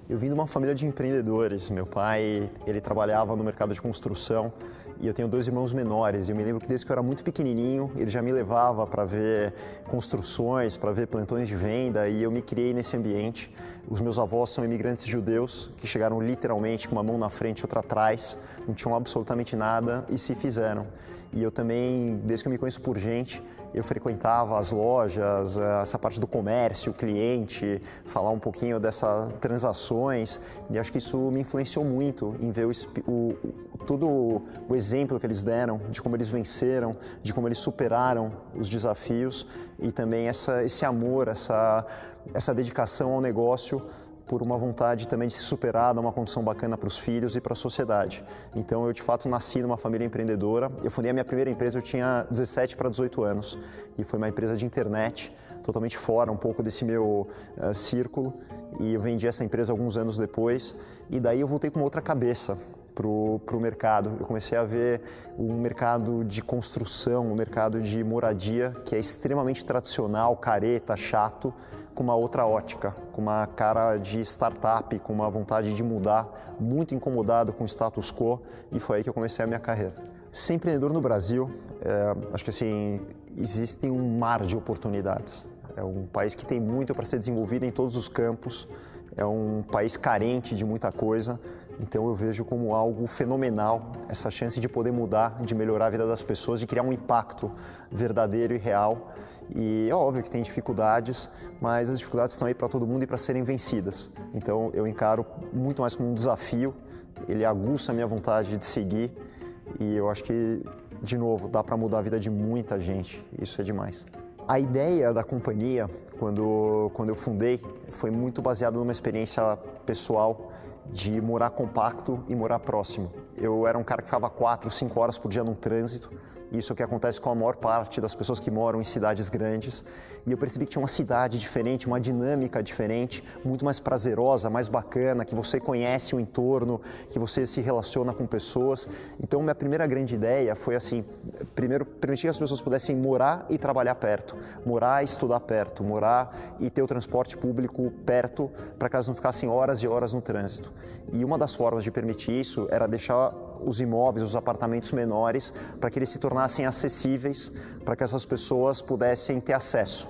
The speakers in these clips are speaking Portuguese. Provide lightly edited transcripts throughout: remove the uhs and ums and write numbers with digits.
Eu vim de uma família de empreendedores. Meu pai, ele trabalhava no mercado de construção e eu tenho dois irmãos menores. Eu me lembro que desde que eu era muito pequenininho, ele já me levava para ver construções, para ver plantões de venda e eu me criei nesse ambiente. Os meus avós são imigrantes judeus que chegaram literalmente com uma mão na frente e outra atrás, não tinham absolutamente nada e se fizeram. E eu também, desde que eu me conheço por gente, eu frequentava as lojas, essa parte do comércio, cliente, falar um pouquinho dessas transações e acho que isso me influenciou muito em ver todo o exemplo que eles deram, de como eles venceram, de como eles superaram os desafios e também esse amor, essa dedicação ao negócio por uma vontade também de se superar, dar uma condição bacana para os filhos e para a sociedade. Então eu de fato nasci numa família empreendedora. Eu fundei a minha primeira empresa, eu tinha 17 para 18 anos e foi uma empresa de internet, totalmente fora um pouco desse meu círculo, e eu vendi essa empresa alguns anos depois e daí eu voltei com uma outra cabeça para o mercado. Eu comecei a ver um mercado de construção, um mercado de moradia que é extremamente tradicional, careta, chato, com uma outra ótica, com uma cara de startup, com uma vontade de mudar, muito incomodado com o status quo, e foi aí que eu comecei a minha carreira. Ser empreendedor no Brasil, acho que assim, existe um mar de oportunidades. É um país que tem muito para ser desenvolvido em todos os campos, é um país carente de muita coisa, então eu vejo como algo fenomenal essa chance de poder mudar, de melhorar a vida das pessoas, de criar um impacto verdadeiro e real. E é óbvio que tem dificuldades, mas as dificuldades estão aí para todo mundo e para serem vencidas. Então eu encaro muito mais como um desafio, ele aguça a minha vontade de seguir e eu acho que, de novo, dá para mudar a vida de muita gente, isso é demais. A ideia da companhia, quando eu fundei, foi muito baseada numa experiência pessoal de morar compacto e morar próximo. Eu era um cara que ficava 4, 5 horas por dia no trânsito, isso é o que acontece com a maior parte das pessoas que moram em cidades grandes, e eu percebi que tinha uma cidade diferente, uma dinâmica diferente, muito mais prazerosa, mais bacana, que você conhece o entorno, que você se relaciona com pessoas. Então minha primeira grande ideia foi assim, primeiro permitir que as pessoas pudessem morar e trabalhar perto, morar e estudar perto, morar e ter o transporte público perto, para que elas não ficassem horas e horas no trânsito. E uma das formas de permitir isso era deixar os imóveis, os apartamentos menores, para que eles se tornassem acessíveis, para que essas pessoas pudessem ter acesso.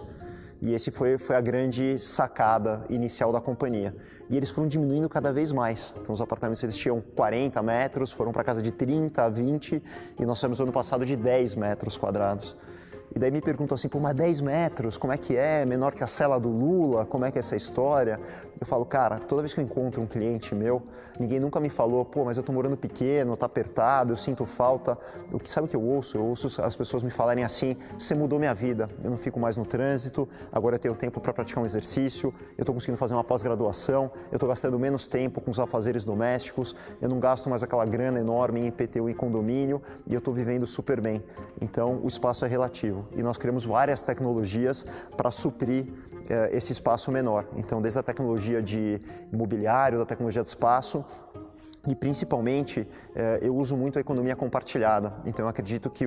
E esse foi a grande sacada inicial da companhia. E eles foram diminuindo cada vez mais. Então os apartamentos eles tinham 40 metros, foram para casa de 30, 20, e nós tivemos no ano passado de 10 metros quadrados. E daí me perguntam assim, pô, mas 10 metros, como é que é? Menor que a cela do Lula? Como é que é essa história? Eu falo, cara, toda vez que eu encontro um cliente meu, ninguém nunca me falou, pô, mas eu tô morando pequeno, tá apertado, eu sinto falta. Sabe o que eu ouço? Eu ouço as pessoas me falarem assim, você mudou minha vida, eu não fico mais no trânsito, agora eu tenho tempo para praticar um exercício, eu tô conseguindo fazer uma pós-graduação, eu tô gastando menos tempo com os afazeres domésticos, eu não gasto mais aquela grana enorme em IPTU e condomínio, e eu tô vivendo super bem. Então, o espaço é relativo. E nós criamos várias tecnologias para suprir esse espaço menor. Então, desde a tecnologia de imobiliário, da tecnologia de espaço, e principalmente eu uso muito a economia compartilhada. Então eu acredito que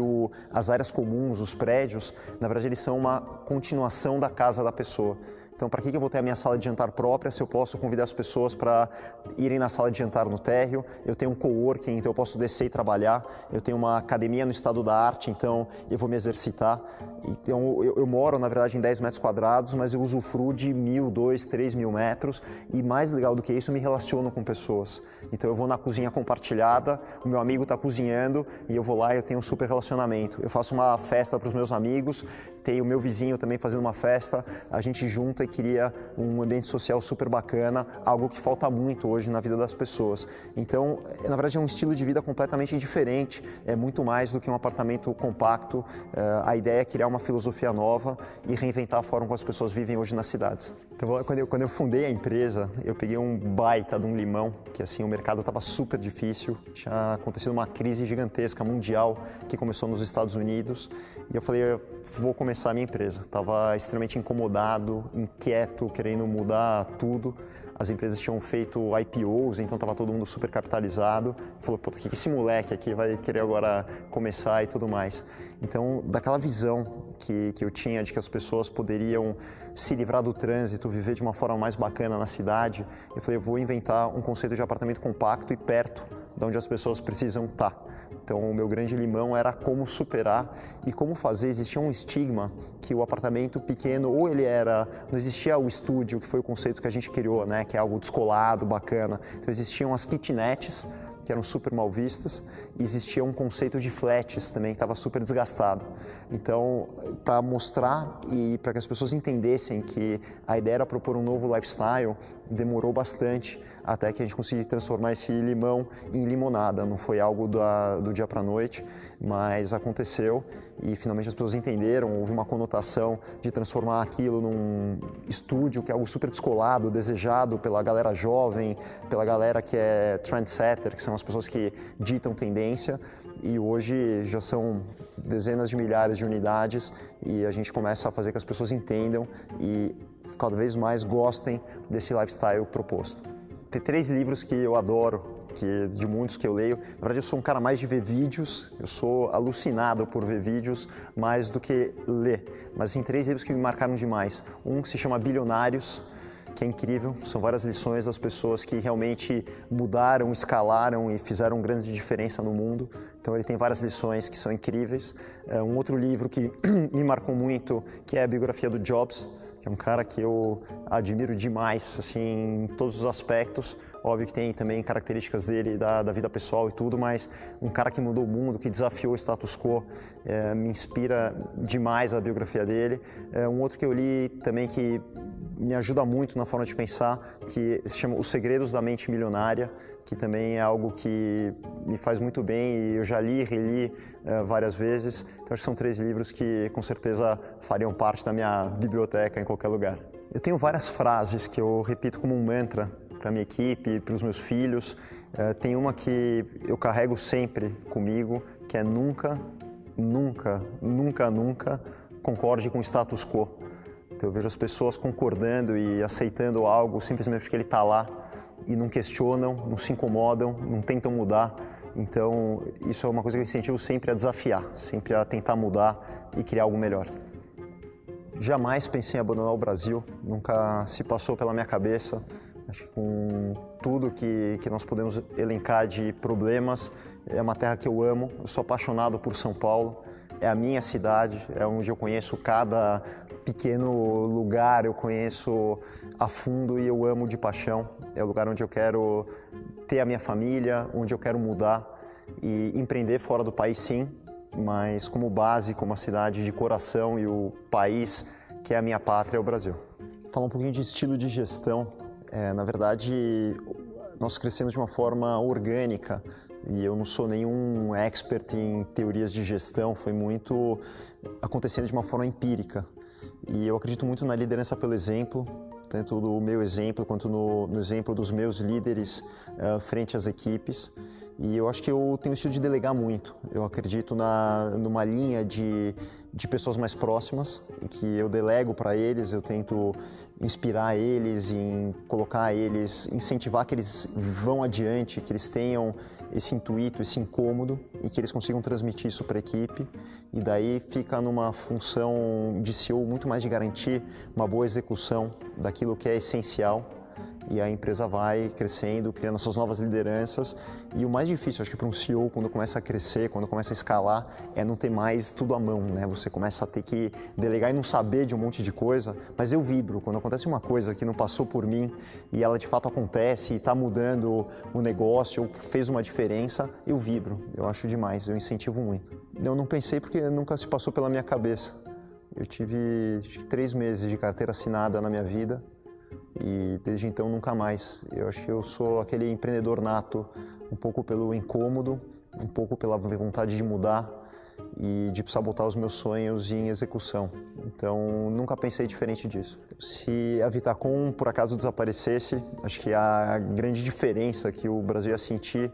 as áreas comuns, os prédios, na verdade eles são uma continuação da casa da pessoa. Então, para que eu vou ter a minha sala de jantar própria se eu posso convidar as pessoas para irem na sala de jantar no térreo? Eu tenho um coworking, então eu posso descer e trabalhar. Eu tenho uma academia no estado da arte, então eu vou me exercitar. Então, eu moro, na verdade, em 10 metros quadrados, mas eu usufruo de 1.000, 2.000, 3.000 metros. E mais legal do que isso, eu me relaciono com pessoas. Então, eu vou na cozinha compartilhada, o meu amigo está cozinhando e eu vou lá e eu tenho um super relacionamento. Eu faço uma festa para os meus amigos, tem o meu vizinho também fazendo uma festa, a gente junta e cria um ambiente social super bacana, algo que falta muito hoje na vida das pessoas. Então, na verdade, é um estilo de vida completamente diferente, é muito mais do que um apartamento compacto. A ideia é criar uma filosofia nova e reinventar a forma como as pessoas vivem hoje nas cidades. Então, quando eu fundei a empresa, eu peguei um baita de um limão, que assim, o mercado estava super difícil, tinha acontecido uma crise gigantesca mundial que começou nos Estados Unidos, e eu falei, eu vou começar a minha empresa. Estava extremamente incomodado em quieto, querendo mudar tudo. As empresas tinham feito IPOs, então estava todo mundo super capitalizado. Falou, pô, o que esse moleque aqui vai querer agora começar e tudo mais. Então, daquela visão que eu tinha de que as pessoas poderiam se livrar do trânsito, viver de uma forma mais bacana na cidade, eu falei, eu vou inventar um conceito de apartamento compacto e perto de onde as pessoas precisam estar. Então, o meu grande limão era como superar e como fazer. Existia um estigma que o apartamento pequeno, ou ele era... Não existia o estúdio, que foi o conceito que a gente criou, né? Que é algo descolado, bacana. Então, existiam as kitnets, que eram super mal vistas, e existia um conceito de flats também, que estava super desgastado. Então, para mostrar e para que as pessoas entendessem que a ideia era propor um novo lifestyle, demorou bastante até que a gente conseguisse transformar esse limão em limonada. Não foi algo do dia para a noite, mas aconteceu e finalmente as pessoas entenderam. Houve uma conotação de transformar aquilo num estúdio, que é algo super descolado, desejado pela galera jovem, pela galera que é trendsetter, que são as pessoas que ditam tendência, e hoje já são dezenas de milhares de unidades e a gente começa a fazer que as pessoas entendam e cada vez mais gostem desse lifestyle proposto. Tem 3 livros que eu adoro, de muitos que eu leio. Na verdade, eu sou um cara mais de ver vídeos, eu sou alucinado por ver vídeos mais do que ler. Mas tem 3 livros que me marcaram demais. Um que se chama Bilionários, que é incrível, são várias lições das pessoas que realmente mudaram, escalaram e fizeram grande diferença no mundo. Então ele tem várias lições que são incríveis. Um outro livro que me marcou muito, que é a biografia do Jobs, que é um cara que eu admiro demais, assim, em todos os aspectos. Óbvio que tem também características dele, da vida pessoal e tudo, mas um cara que mudou o mundo, que desafiou o status quo, me inspira demais a biografia dele. Um outro que eu li também que me ajuda muito na forma de pensar, que se chama Os Segredos da Mente Milionária, que também é algo que me faz muito bem e eu já li e reli várias vezes. Então, acho que são 3 livros que com certeza fariam parte da minha biblioteca em qualquer lugar. Eu tenho várias frases que eu repito como um mantra para minha equipe, para os meus filhos. Tem uma que eu carrego sempre comigo, que é nunca, nunca, nunca, nunca concorde com o status quo. Então, eu vejo as pessoas concordando e aceitando algo simplesmente porque ele está lá e não questionam, não se incomodam, não tentam mudar. Então, isso é uma coisa que eu incentivo sempre a desafiar, sempre a tentar mudar e criar algo melhor. Jamais pensei em abandonar o Brasil, nunca se passou pela minha cabeça. Acho que com tudo que nós podemos elencar de problemas, é uma terra que eu amo, eu sou apaixonado por São Paulo. É a minha cidade, é onde eu conheço cada pequeno lugar, eu conheço a fundo e eu amo de paixão. É o lugar onde eu quero ter a minha família, onde eu quero mudar e empreender fora do país, sim, mas como base, como a cidade de coração e o país que é a minha pátria, é o Brasil. Falar um pouquinho de estilo de gestão. Na verdade, nós crescemos de uma forma orgânica. E eu não sou nenhum expert em teorias de gestão, foi muito acontecendo de uma forma empírica. E eu acredito muito na liderança pelo exemplo, tanto do meu exemplo quanto no exemplo dos meus líderes frente às equipes. E eu acho que eu tenho o estilo de delegar muito. Eu acredito numa linha de pessoas mais próximas e que eu delego para eles, eu tento inspirar eles, em colocar eles, incentivar que eles vão adiante, que eles tenham esse intuito, esse incômodo e que eles consigam transmitir isso para a equipe. E daí fica numa função de CEO muito mais de garantir uma boa execução daquilo que é essencial. E a empresa vai crescendo, criando suas novas lideranças. E o mais difícil, acho que para um CEO, quando começa a crescer, quando começa a escalar, é não ter mais tudo à mão, né? Você começa a ter que delegar e não saber de um monte de coisa. Mas eu vibro, quando acontece uma coisa que não passou por mim e ela de fato acontece e está mudando o negócio ou fez uma diferença, eu vibro. Eu acho demais, eu incentivo muito. Eu não pensei porque nunca se passou pela minha cabeça. Eu tive 3 meses de carteira assinada na minha vida. E desde então nunca mais. Eu acho que eu sou aquele empreendedor nato, um pouco pelo incômodo, um pouco pela vontade de mudar e de precisar botar os meus sonhos em execução. Então nunca pensei diferente disso. Se a Vitacom por acaso desaparecesse, acho que a grande diferença que o Brasil ia sentir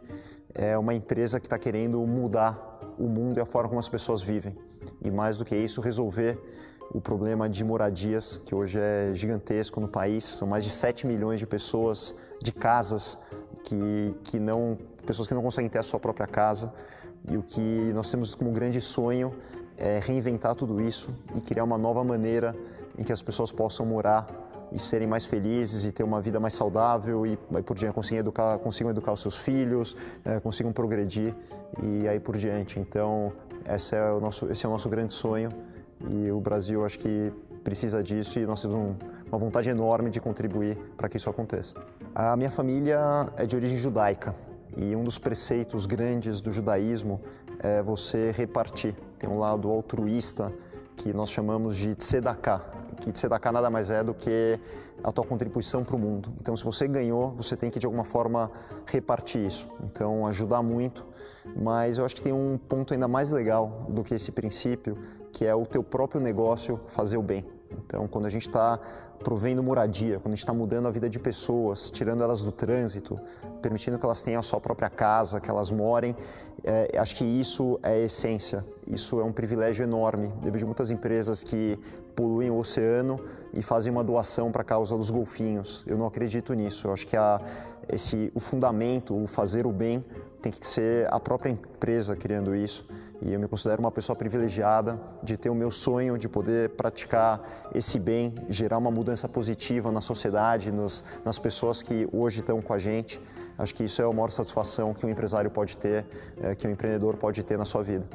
é uma empresa que está querendo mudar o mundo e a forma como as pessoas vivem. E mais do que isso, resolver o problema de moradias, que hoje é gigantesco no país. São mais de 7 milhões de pessoas, de casas, pessoas que não conseguem ter a sua própria casa. E o que nós temos como grande sonho é reinventar tudo isso e criar uma nova maneira em que as pessoas possam morar e serem mais felizes e ter uma vida mais saudável e aí por diante consigam educar os seus filhos, consigam progredir e aí por diante. Então, esse é o nosso grande sonho e o Brasil acho que precisa disso e nós temos uma vontade enorme de contribuir para que isso aconteça. A minha família é de origem judaica e um dos preceitos grandes do judaísmo é você repartir. Tem um lado altruísta que nós chamamos de tzedakah, que tzedakah nada mais é do que a tua contribuição para o mundo. Então, se você ganhou, você tem que de alguma forma repartir isso. Então, ajudar muito, mas eu acho que tem um ponto ainda mais legal do que esse princípio, que é o teu próprio negócio fazer o bem. Então, quando a gente está provendo moradia, quando a gente está mudando a vida de pessoas, tirando elas do trânsito, permitindo que elas tenham a sua própria casa, que elas morem, acho que isso é a essência, isso é um privilégio enorme. Eu vejo muitas empresas que poluem o oceano e fazem uma doação para a causa dos golfinhos. Eu não acredito nisso, eu acho que o fundamento, o fazer o bem, tem que ser a própria empresa criando isso. E eu me considero uma pessoa privilegiada de ter o meu sonho de poder praticar esse bem, gerar uma mudança positiva na sociedade, nas pessoas que hoje estão com a gente. Acho que isso é a maior satisfação que um empresário pode ter, que um empreendedor pode ter na sua vida.